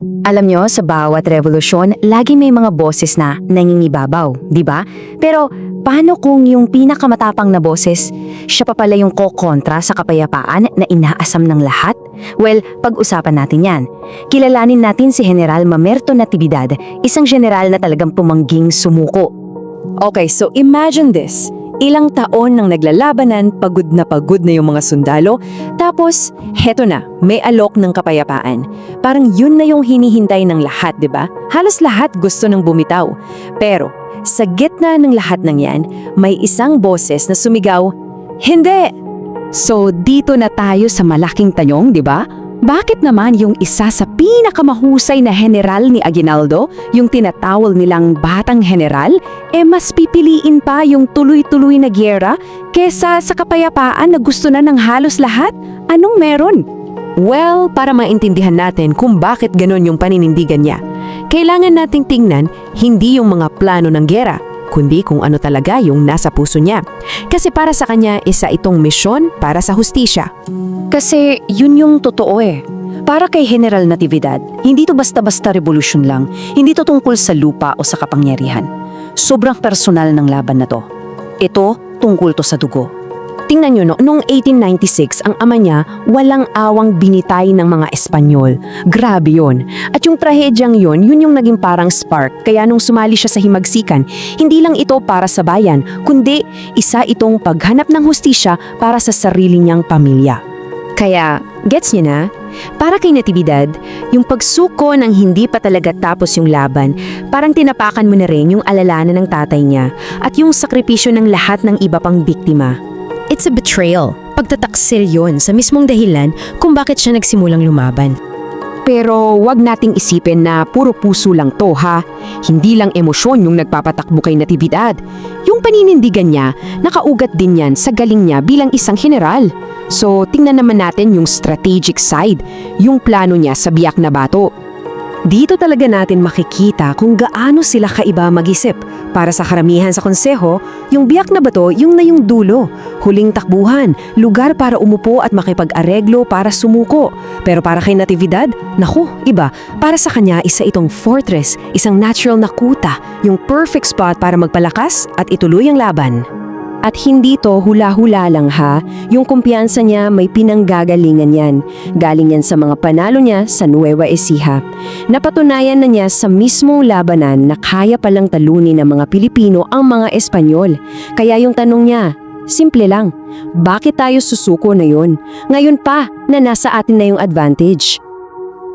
Alam nyo, sa bawat revolusyon, lagi may mga boses na nangingibabaw, di ba? Pero paano kung yung pinakamatapang na boses, siya pa pala yung kokontra sa kapayapaan na inaasam ng lahat? Well, pag-usapan natin yan. Kilalanin natin si General Mamerto Natividad, isang general na talagang pumangging sumuko. Okay, so imagine this. Ilang taon nang naglalabanan, pagod na yung mga sundalo, tapos heto na, may alok ng kapayapaan. Parang yun na yung hinihintay ng lahat, di ba? Halos lahat gusto nang bumitaw. Pero sa gitna ng lahat ng yan, may isang boses na sumigaw, "Hindi!" So dito na tayo sa malaking tanong, di ba? Bakit naman yung isa sa pinakamahusay na general ni Aguinaldo, yung tinatawag nilang batang general, mas pipiliin pa yung tuloy-tuloy na giyera kesa sa kapayapaan na gusto na ng halos lahat? Anong meron? Well, para maintindihan natin kung bakit ganon yung paninindigan niya, kailangan nating tingnan hindi yung mga plano ng giyera, kundi kung ano talaga yung nasa puso niya. Kasi para sa kanya, isa itong misyon para sa hustisya. Kasi yun yung totoo eh. Para kay General Natividad, hindi to basta-basta revolusyon lang, hindi to tungkol sa lupa o sa kapangyarihan. Sobrang personal ng laban na to. Ito, tungkol to sa dugo. Tingnan nyo, no, noong 1896, ang ama niya walang awang binitay ng mga Espanyol. Grabe yun. At yung trahedyang yun yung naging parang spark. Kaya nung sumali siya sa himagsikan, hindi lang ito para sa bayan, kundi isa itong paghanap ng hustisya para sa sarili niyang pamilya. Kaya, gets niyo na? Para kay Natividad, yung pagsuko ng hindi pa talaga tapos yung laban, parang tinapakan mo na rin yung alalahanan ng tatay niya at yung sakripisyo ng lahat ng iba pang biktima. It's a betrayal. Pagtataksil yon sa mismong dahilan kung bakit siya nagsimulang lumaban. Pero wag nating isipin na puro puso lang to, ha? Hindi lang emosyon yung nagpapatakbo kay Natividad. Yung paninindigan niya, nakaugat din yan sa galing niya bilang isang general. So, tingnan naman natin yung strategic side, yung plano niya sa Biak na Bato. Dito talaga natin makikita kung gaano sila kaiba mag-isip. Para sa karamihan sa konseho, yung Biak na Bato yung na yung dulo, huling takbuhan, lugar para umupo at makipag-areglo para sumuko. Pero para kay Natividad, naku, iba. Para sa kanya, isa itong fortress, isang natural na kuta, yung perfect spot para magpalakas at ituloy ang laban. At hindi to hula-hula lang, ha. Yung kumpiyansa niya may pinanggagalingan yan. Galing yan sa mga panalo niya sa Nueva Ecija. Napatunayan na niya sa mismong labanan na kaya palang talunin ng mga Pilipino ang mga Espanyol. Kaya yung tanong niya, simple lang, bakit tayo susuko na yun? Ngayon pa na nasa atin na yung advantage.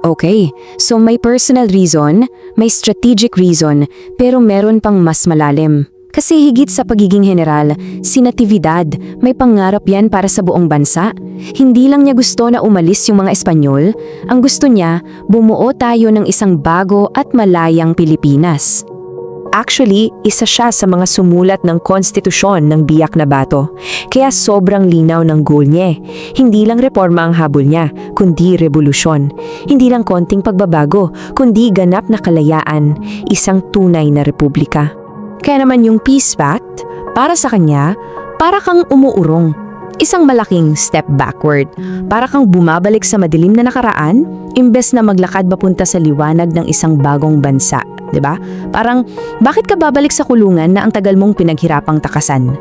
Okay, so may personal reason, may strategic reason, pero meron pang mas malalim. Kasi higit sa pagiging general, si Natividad, may pangarap yan para sa buong bansa. Hindi lang niya gusto na umalis yung mga Espanyol, ang gusto niya, bumuo tayo ng isang bago at malayang Pilipinas. Actually, isa siya sa mga sumulat ng konstitusyon ng Biak na Bato. Kaya sobrang linaw ng goal niya. Hindi lang reforma ang habol niya, kundi revolusyon. Hindi lang konting pagbabago, kundi ganap na kalayaan, isang tunay na republika. Kaya naman yung Peace Pact, para sa kanya, para kang umuurong. Isang malaking step backward. Para kang bumabalik sa madilim na nakaraan, imbes na maglakad papunta sa liwanag ng isang bagong bansa. 'Di ba? Parang, bakit ka babalik sa kulungan na ang tagal mong pinaghirapang takasan?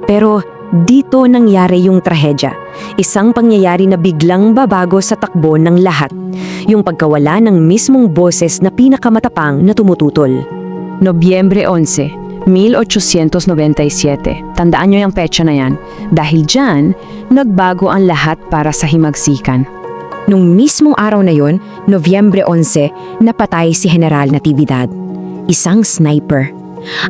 Pero dito nangyari yung trahedya. Isang pangyayari na biglang babago sa takbo ng lahat. Yung pagkawala ng mismong boses na pinakamatapang na tumututol. Nobyembre 11, 1897. Tandaan nyo yung petsa na yan. Dahil dyan, nagbago ang lahat para sa himagsikan. Nung mismong araw na yon, Nobyembre 11, napatay si General Natividad. Isang sniper.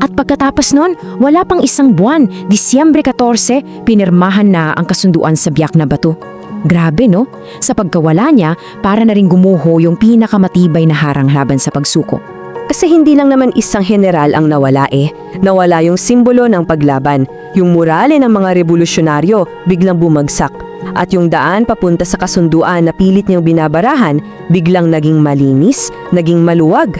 At pagkatapos nun, wala pang isang buwan, Disyembre 14, pinirmahan na ang kasunduan sa Biak na Bato. Grabe, no? Sa pagkawala niya, para na rin gumuho yung pinakamatibay na harang laban sa pagsuko. Kasi hindi lang naman isang general ang nawala eh. Nawala yung simbolo ng paglaban. Yung morale ng mga revolusyonaryo biglang bumagsak. At yung daan papunta sa kasunduan na pilit niyang binabarahan, biglang naging malinis, naging maluwag.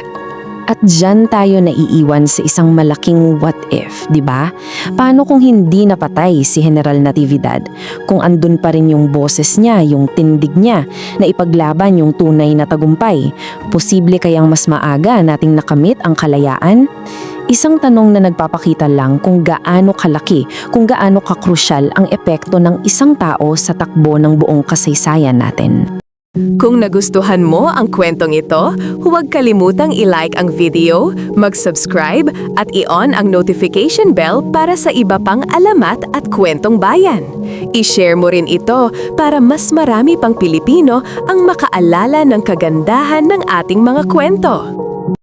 At dyan tayo naiiwan sa isang malaking what if, di ba? Paano kung hindi napatay si General Natividad? Kung andun pa rin yung boses niya, yung tindig niya, na ipaglaban yung tunay na tagumpay? Posible kayang mas maaga nating nakamit ang kalayaan? Isang tanong na nagpapakita lang kung gaano kalaki, kung gaano kakrusyal ang epekto ng isang tao sa takbo ng buong kasaysayan natin. Kung nagustuhan mo ang kwentong ito, huwag kalimutang i-like ang video, mag-subscribe at i-on ang notification bell para sa iba pang alamat at kwentong bayan. I-share mo rin ito para mas marami pang Pilipino ang makaalala ng kagandahan ng ating mga kwento.